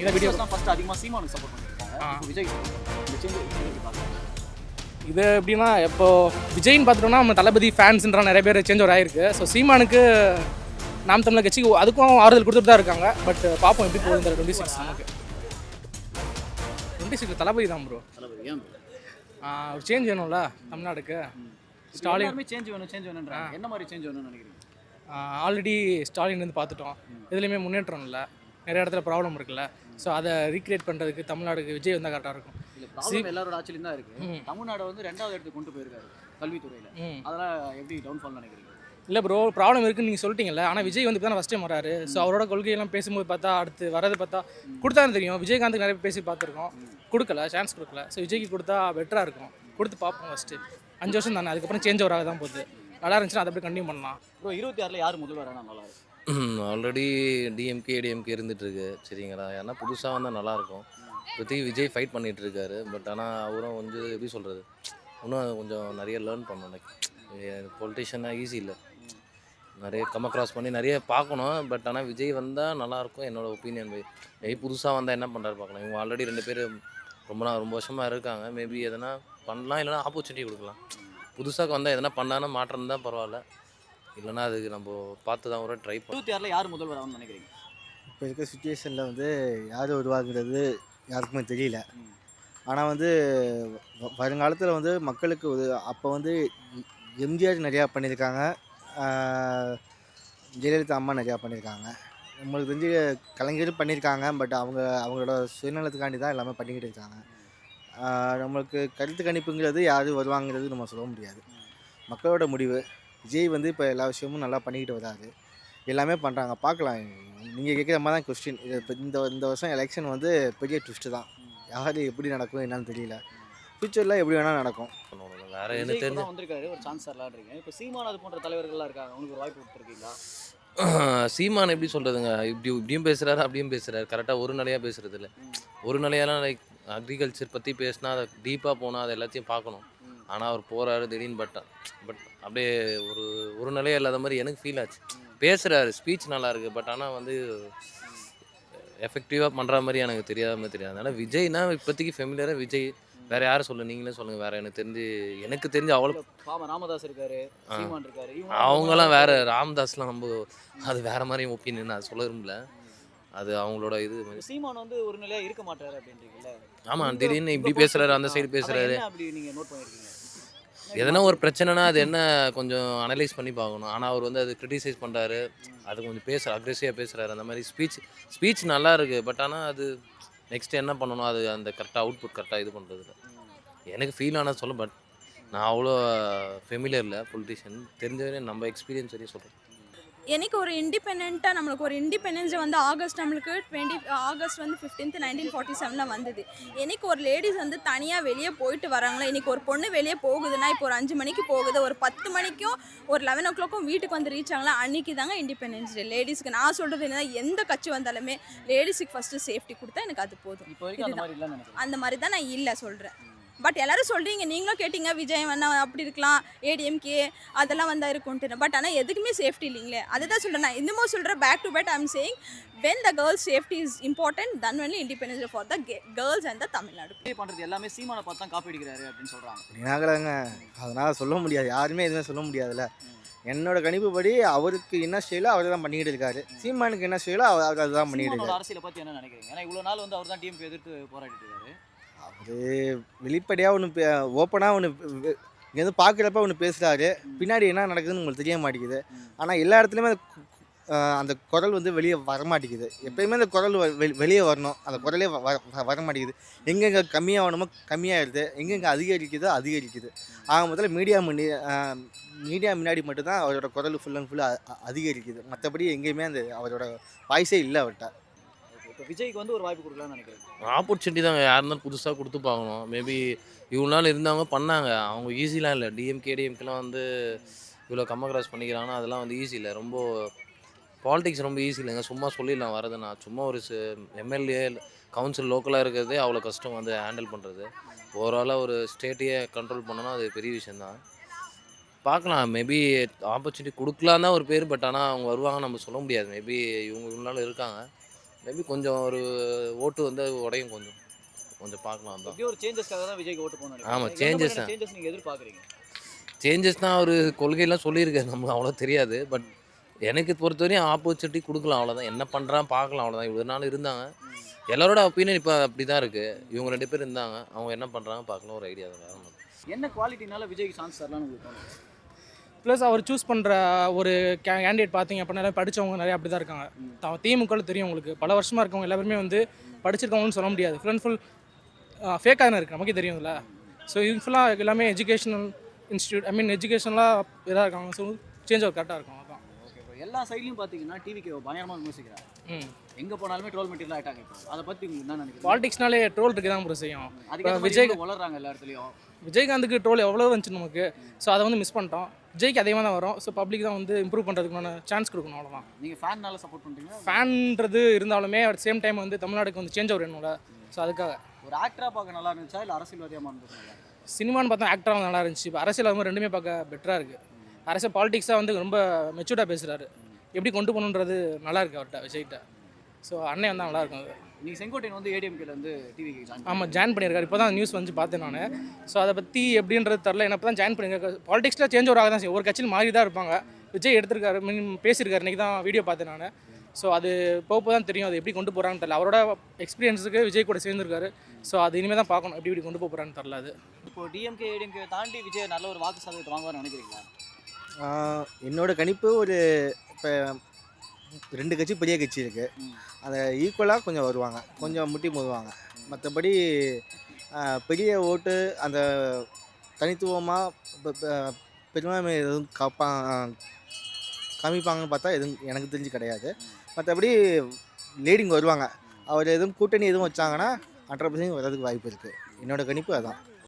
நீங்கள் வீடியோ தான் ஃபர்ஸ்ட் அதிகமாக சீமானுக்கு சப்போர்ட் பண்ணியிருக்காங்க. விஜய் இந்த சேஞ்ச் எப்படி பார்க்குறாங்க? இது எப்படின்னா இப்போ விஜய்னு பார்த்துட்டோம்னா நம்ம தளபதி ஃபேன்ஸ்ன்ற நிறைய பேர் சேஞ்ச் ஓவர் ஆயிருக்கு. ஸோ சீமானுக்கு நாம் தமிழர் கட்சி அதுக்கும் ஆறுதல் கொடுத்துட்டு தான் இருக்காங்க. பட் பார்ப்போம் எப்படி போகுது இந்த 26 நமக்கு. 26 தளபதி தான் ப்ரோ. தளபதி ஏன் ஒரு சேஞ்ச் வேணும்ல தமிழ்நாடுக்கு. ஸ்டாலின் சேஞ்ச் வேணுன்றாங்க. என்ன மாதிரி சேஞ்ச் வேணும்னு நினைக்கிறீங்க? ஆல்ரெடி ஸ்டாலின் வந்து பார்த்துட்டோம். எதுலேயுமே முன்னேற்றம் இல்லை, நிறைய இடத்துல ப்ராப்ளம் இருக்குல்ல. ஸோ அதை ரீக்ரியேட் பண்ணுறதுக்கு தமிழ்நாடுக்கு விஜய் வந்தால் கரெக்டாக இருக்கும். இல்லை ப்ராப்ளம் எல்லாரோட ஆட்சியிலும் தான் இருக்குது. தமிழ்நாடு வந்து 2வது இடத்துக்கு கொண்டு போயிருக்காரு கல்வித்துறையில். அதெல்லாம் எப்படி டவுன்ஃபால் நினைக்கிறீங்க? இல்லை ப்ரோ, ப்ராப்ளம் இருக்குன்னு நீங்கள் சொல்லிட்டீங்கல்ல. ஆனால் விஜய் வந்து இப்போ தான் ஃபஸ்ட் டைம் வராரு. ஸோ அவரோட கொள்கையெல்லாம் பேசும்போது பார்த்தா அடுத்து வரது பார்த்தா கொடுத்தான்னு தெரியும். விஜயகாந்துக்கு நிறைய பேசி பார்த்துருக்கோம், கொடுக்கல, சான்ஸ் கொடுக்கல. ஸோ விஜய்க்கு கொடுத்தா பெட்டராக இருக்கும். கொடுத்து பார்ப்போம். ஃபஸ்ட்டு 5 வருஷம் தானே, அதுக்கப்புறம் சேஞ்ச் ஓவராக தான் போகுது. நல்லா இருந்துச்சுன்னா அதை அப்படி கண்டினியூ பண்ணலாம். ப்ரோ 26 யார் முதல்வர் ஆனால் நல்லா இருக்கும்? ஆல்ரெடி டிஎம்கே ஏடிஎம்கே இருந்துகிட்ருக்கு. சரிங்களா, ஏன்னா புதுசாக வந்தால் நல்லாயிருக்கும். இப்போதைக்கு விஜய் ஃபைட் பண்ணிகிட்டு இருக்காரு. பட் ஆனால் அவரும் வந்து எப்படி சொல்கிறது, இன்னும் கொஞ்சம் நிறைய லேர்ன் பண்ணணும். பொலிட்டிஷியனாக ஈஸி இல்லை, நிறைய கிராஸ் பண்ணி நிறைய பார்க்கணும். பட் ஆனால் விஜய் வந்தால் நல்லாயிருக்கும் என்னோடய ஒப்பீனியன். மேபி புதுசாக வந்தால் என்ன பண்ணுறாரு பார்க்கலாம். இவங்க ஆல்ரெடி 2 பேர் ரொம்ப வருஷமாக இருக்காங்க. மேபி எதனா பண்ணலாம், இல்லைனா ஆப்பர்ச்சுனிட்டி கொடுக்கலாம். புதுசாக வந்தால் எதனா பண்ணானா மாற்றம் தான் பரவாயில்ல, இல்லைனா அதுக்கு நம்ம பார்த்து தான் ஒரு ட்ரை பண்ணலாம். 26 யார் முதல்வர் ஆகும்னு நினைக்கிறீங்க? இப்போ இருக்க சுச்சுவேஷனில் வந்து யார் உருவாக்குறது யாருக்குமே தெரியல. ஆனால் வந்து வருங்காலத்தில் வந்து மக்களுக்கு அப்போ வந்து எம்ஜிஆர் நிறையா பண்ணியிருக்காங்க, ஜெயலலிதா அம்மா நிறையா பண்ணியிருக்காங்க. நம்மளுக்கு தெரிஞ்சு கலைஞரும் பண்ணியிருக்காங்க. பட் அவங்களோட சுயநலத்துக்காண்டி தான் எல்லாமே பண்ணிக்கிட்டு இருக்காங்க. நம்மளுக்கு கருத்து கணிப்புங்கிறது யார் வருவாங்கிறது நம்ம சொல்ல முடியாது. மக்களோட முடிவு. விஜய் வந்து இப்போ எல்லா விஷயமும் நல்லா பண்ணிக்கிட்டு வராரு, எல்லாமே பண்ணுறாங்க. பார்க்கலாம். நீங்கள் கேட்குற மாதிரி தான் கொஸ்டின். இது இப்போ இந்த வருஷம் எலெக்ஷன் வந்து பெரிய ட்விஸ்ட்டு தான். யார் எப்படி நடக்கும் என்னன்னு தெரியல. ஃபியூச்சரில் எப்படி வேணால் நடக்கும். வேறு என்ன தெரிஞ்சு வந்திருக்காரு, ஒரு சான்ஸ் தரலான்றீங்க. இப்போ சீமான் அது போன்ற தலைவர்கள்லாம் இருக்காங்க, உங்களுக்கு ஒரு வாய்ப்பு கொடுத்துருக்கீங்களா? சீமான் எப்படி சொல்கிறதுங்க, இப்படியும் பேசுகிறாரு அப்படியும் பேசுகிறாரு. கரெக்டாக ஒரு நிலையாக பேசுகிறது இல்லை. ஒரு நிலையெல்லாம் லைக் அக்ரிகல்ச்சர் பற்றி பேசினா அதை டீப்பாக போனால் அதை எல்லாத்தையும் பார்க்கணும். ஆனால் அவர் போகிறாரு திடீர்னு. பட் அப்படியே ஒரு நிலையாக இல்லாத மாதிரி எனக்கு ஃபீல் ஆச்சு. பேசுகிறாரு, ஸ்பீச் நல்லாயிருக்கு. பட் ஆனால் வந்து எஃபெக்டிவாக பண்ணுற மாதிரி எனக்கு தெரியாது. அதனால் விஜய்னா இப்போதைக்கு ஃபெமிலியராக விஜய். வேறு யாரும் சொல்ல, நீங்களே சொல்லுங்கள். வேறு எனக்கு தெரிஞ்சு அவ்வளோ ராமதாஸ் இருக்காரு, சீமான் இருக்காரு, அவங்கெல்லாம் வேறு. ராமதாஸ்லாம் நம்ம அது வேறு மாதிரி ஒப்பீனியன், அது சொல்ல விரும்பல. அது அவங்களோட இது. சீமான் வந்து ஒரு நிலையாக இருக்க மாட்டாரு அப்படின்றீங்கல்ல. ஆமாம், திடீர்னு இப்படி பேசுகிறாரு, அந்த சைடு பேசுகிறாரு. அப்படி நீங்கள் நோட் பண்ணியிருக்கீங்க? எதனா ஒரு பிரச்சனைனா அது என்ன கொஞ்சம் அனலைஸ் பண்ணி பார்க்கணும். ஆனால் அவர் வந்து அது கிரிட்டிசைஸ் பண்ணுறாரு, அது கொஞ்சம் அக்ரெசிவாக பேசுகிறாரு. அந்த மாதிரி ஸ்பீச் நல்லா இருக்குது. பட் ஆனால் அது நெக்ஸ்ட் என்ன பண்ணணும், அது அந்த கரெக்டாக அவுட்புட் கரெக்டாக இது பண்ணுறதில்ல. எனக்கு ஃபீல் ஆனால் சொல்ல. பட் நான் அவ்வளோ ஃபெமிலியர் இல்லை பொலிட்டிஷியன். தெரிஞ்சவரே நம்ம எக்ஸ்பீரியன்ஸ் வரையும் சொல்கிறேன். எனக்கு ஒரு இண்டிபெண்ட்டாக நம்மளுக்கு ஒரு இண்டிபெண்டன்ஸ் வந்து நம்மளுக்கு ஆகஸ்ட் வந்து 15th 1947 வந்தது. எனக்கு ஒரு லேடிஸ் வந்து தனியாக வெளியே போயிட்டு வராங்களா. இன்றைக்கி ஒரு பொண்ணு வெளியே போகுதுன்னா, இப்போ ஒரு 5 மணிக்கு போகுது, ஒரு 10 மணிக்கும் ஒரு 11 o'clock வீட்டுக்கு வந்து ரீச் ஆகலாம். அன்றைக்கி தாங்க இண்டிபெண்டன்ஸ் டே லேடிஸ்க்கு. நான் சொல்கிறது என்னன்னா, எந்த கட்சி வந்தாலுமே லேடிஸுக்கு ஃபஸ்ட்டு சேஃப்டி கொடுத்தா எனக்கு அது போதும். அந்த மாதிரி தான் நான் இல்லை சொல்கிறேன். பட் எல்லோரும் சொல்கிறீங்க, நீங்களும் கேட்டிங்க விஜய் வந்தால் அப்படி இருக்கலாம், ஏடிஎம்கே அதெல்லாம் வந்தால் இருக்கும்ட்டு. பட் ஆனால் எதுக்குமே சேஃப்டி இல்லைங்களே. அதை தான் சொல்கிறேன். நான் இன்னமும் சொல்கிறேன், back to back I am saying, when the girls safety is important, then only independence for the girls and the Tamil Nadu. பண்ணுறது எல்லாமே சீமானை பார்த்து தான் காப்பி அடிக்கிறாரு அப்படின்னு சொல்கிறாங்க. அப்படின்னாங்களாங்க, அதனால் சொல்ல முடியாது. யாருமே எதுவுமே சொல்ல முடியாதுல்ல. என்னோட கணிப்புப்படி அவருக்கு என்ன ஸ்டைலோ அவர் தான் பண்ணிக்கிட்டு இருக்காரு. சீமானுக்கு என்ன ஸ்டைலோ அவர் அதுதான் பண்ணிக்கிட்டு இருக்காரு. அரசியலை பற்றி என்ன நினைக்கிறீங்க? ஏன்னா இவ்வளோ நாள் வந்து அவர் தான் டிஎம்கே எதிர்த்து போராடிட்டு இருக்காரு. அவர் வெளிப்படையாக ஒன்று ஓப்பனாக ஒன்று இங்கேருந்து பார்க்குறப்ப ஒன்று பேசுகிறாரு, பின்னாடி என்ன நடக்குதுன்னு உங்களுக்கு தெரிய மாட்டேங்குது. ஆனால் எல்லா இடத்துலையுமே அந்த குரல் வந்து வெளியே வரமாட்டேங்குது. எப்பயுமே அந்த குரல் வெளியே வரணும், அந்த குரலே வரமாட்டேங்குது. எங்கெங்கே கம்மியாகணுமோ கம்மியாகிடுது, எங்கெங்கே அதிகரிக்குதோ அதிகரிக்குது. ஆக முதல்ல மீடியா முன்னாடி மட்டும்தான் அவரோட குரல் ஃபுல் அண்ட் ஃபுல்லாக அதிகரிக்குது. மற்றபடி எங்கேயுமே அந்த அவரோட வாய்ஸே இல்லை அவர்கிட்ட. இப்போ விஜய்க்கு வந்து ஒரு வாய்ப்பு கொடுக்கலாம்னு நினைக்கிறேன். ஆப்பர்ச்சுனிட்டி தாங்க, யார் இருந்தாலும் புதுசாக கொடுத்து பார்க்கணும். மேபி இவ்வளோ நாள் இருந்தவங்க பண்ணாங்க, அவங்க ஈஸிலாம் இல்லை. டிஎம்கேலாம் வந்து இவ்வளோ கிராஸ் பண்ணிக்கிறாங்கன்னா அதெல்லாம் வந்து ஈஸி இல்லை. ரொம்ப பாலிடிக்ஸ் ரொம்ப ஈஸி இல்லைங்க. சும்மா சொல்லிடலாம் வரதுன்னா. சும்மா ஒரு எம்எல்ஏ கவுன்சில் லோக்கலாக இருக்கிறதே அவ்வளோ கஷ்டம் வந்து ஹேண்டில் பண்ணுறது. ஓவராலாக ஒரு ஸ்டேட்டையே கண்ட்ரோல் பண்ணோன்னா அது பெரிய விஷயந்தான். பார்க்கலாம், மேபி ஆப்பர்ச்சுனிட்டி கொடுக்கலாம் தான் ஒரு பேர். பட் ஆனால் அவங்க வருவாங்க நம்ம சொல்ல முடியாது. மேபி இவங்க இவ்வளோ நாள் இருக்காங்க, மேபி கொஞ்சம் ஒரு ஓட்டு வந்து உடையும் கொஞ்சம் கொஞ்சம் பார்க்கலாம் தான். எப்படியும் ஒரு சேஞ்சஸ்க்காக தான் விஜய்க்கு ஓட்டு போகணும். ஆமாம், சேஞ்சஸ் தான். சேஞ்சஸ் நீங்கள் எதிர்பார்க்குறீங்க? சேஞ்சஸ் தான். ஒரு கொள்கையெல்லாம் சொல்லியிருக்காரு, நமக்கு அவ்வளோ தெரியாது. பட் எனக்கு பொறுத்தவரையும் ஆப்பர்ச்சுனிட்டி கொடுக்கலாம், அவ்வளோதான். என்ன பண்ணுறான் பார்க்கலாம், அவ்வளோதான். இவ்வளோ நாள் இருந்தாங்க, எல்லாரோட ஒப்பீனியன் இப்போ அப்படி தான் இருக்குது. இவங்க 2 பேர் இருந்தாங்க, அவங்க என்ன பண்ணுறாங்க பார்க்கலாம், ஒரு ஐடியா தான். வேறு ஒன்றும் என்ன குவாலிட்டினால விஜய்க்கு சான்ஸ் தரலாம்னு உங்களுக்கு தோணுது? ப்ளஸ் அவர் சூஸ் பண்ணுற ஒரு கேண்டிடேட் பார்த்தீங்க அப்படின்னா நிறைய படித்தவங்க நிறைய அப்படி தான் இருக்காங்க. திமுகவில் தெரியும் உங்களுக்கு, பல வருஷமாக இருக்கவங்க எல்லாருமே வந்து படிச்சிருக்கவங்கன்னு சொல்ல முடியாது. ஃபுல் அண்ட் ஃபுல் ஃபேக்காக தானே இருக்குது, நமக்கே தெரியும்ல. ஸோ இது ஃபுல்லாக எல்லாமே எஜுகேஷனல் இன்ஸ்டியூட், ஐ மீன் எஜுகேஷனலாக இதாக இருக்காங்க. ஸோ சேஞ்ச் அவர் கரெக்டாக இருக்கும். அதான் ஓகே ப்ரோ. எல்லா சைட்லையும் பார்த்தீங்கன்னா டிவிக்கு பயங்கரமாக விமர்சிக்கிறாங்க. எங்கே போனாலுமே ட்ரோல் மெட்டீரியல் ஆகிட்டாங்க. இப்போ அதை பற்றி உங்களுக்கு என்ன நினைக்கிறீங்க? பாலிடிக்ஸ்னாலே ட்ரோல் இருக்குது தான் ப்ரோ செய்யும். அதுக்கு விஜய் வளர்றாங்க எல்லா இடத்துலையும். விஜயகாந்துக்கு ட்ரோல் எவ்வளோ வந்துச்சு நமக்கு. ஸோ அதை வந்து மிஸ் பண்ணிட்டோம். விஜய்க்கு அதிகமாக தான் வரும். ஸோ பப்ளிக் தான் வந்து இம்ப்ரூவ் பண்ணுறதுக்கான சான்ஸ் கொடுக்கணும், அவ்வளோதான். நீங்கள் ஃபேன்னால சப்போர்ட் பண்ணுறீங்க? ஃபேன்ன்றது இருந்தாலுமே அட் சேம் டைம் வந்து தமிழ்நாடுக்கு வந்து சேஞ்ச் வேணும்ல. ஸோ அதுக்காக ஒரு ஆக்டராக பார்க்க நல்லா இருந்துச்சா இல்லை அரசியல்வாதியாக மாறினது நல்லா இருந்துச்சா? சினிமான்னு பார்த்தா ஆக்டராக நல்லா இருந்துச்சு. இப்போ அரசியல் அது மாதிரி ரெண்டுமே பார்க்க பெட்டராக இருக்குது. அரசியல் பாலிடிக்ஸாக வந்து ரொம்ப மெச்சூர்டாக பேசுகிறாரு. எப்படி கொண்டு போகணுன்றது நல்லா இருக்குது அவர்கிட்ட, விஜய்கிட்ட. ஸோ அண்ணன் வந்தால் நல்லாயிருக்கும் அது. நீங்கள் செங்கோட்டையன் வந்து ஏடிஎம்கேல வந்து டிவிக்கு ஜாயின் ஆமாம், ஜாயின் பண்ணியிருக்காரு. இப்போ தான் நியூஸ் வந்து பார்த்தேன் நான். ஸோ அதை பற்றி எப்படின்றது தெரில. என்ன தான் ஜாயின் பண்ணியிருக்காரு. பாலிடிக்ஸில் சேஞ்ச் ஓவர் ஆக தான் செய்யும். ஒரு கட்சியில் மாறி தான் இருப்பாங்க. விஜய் எடுத்திருக்காரு, பேசியிருக்காரு. இன்றைக்கி தான் வீடியோ பார்த்தேன் நான். ஸோ அது போக தான் தெரியும், அது எப்படி கொண்டு போகிறான்னு தெரில. அவரோட எக்ஸ்பீரியன்ஸுக்கு விஜய் கூட சேர்ந்துருக்காரு. ஸோ அது இனிமேல் தான் பார்க்கணும், எப்படி கொண்டு போகிறான்னு தெரில. அது இப்போ டிஎம்கே ஏடிஎம்கே தாண்டி விஜய் நல்ல ஒரு வாக்கு சதவீதத்தை வாங்குவார்னு நினைக்கிறீங்களா? என்னோட கணிப்பு ஒரு இப்போ 2 கட்சி பெரிய கட்சி இருக்குது, அதை ஈக்குவலாக கொஞ்சம் வருவாங்க, கொஞ்சம் முட்டி மோதுவாங்க. மற்றபடி பெரிய ஓட்டு அந்த தனித்துவமாக பெரும்பான்மை எதுவும் காமிப்பாங்கன்னு பார்த்தா எதுவும் எனக்கு தெரிஞ்சு கிடையாது. மற்றபடி லீடிங் வருவாங்க. அவர் எதுவும் கூட்டணி எதுவும் வச்சாங்கன்னா 100% வர்றதுக்கு வாய்ப்பு இருக்குது. என்னோட கணிப்பு அதான்.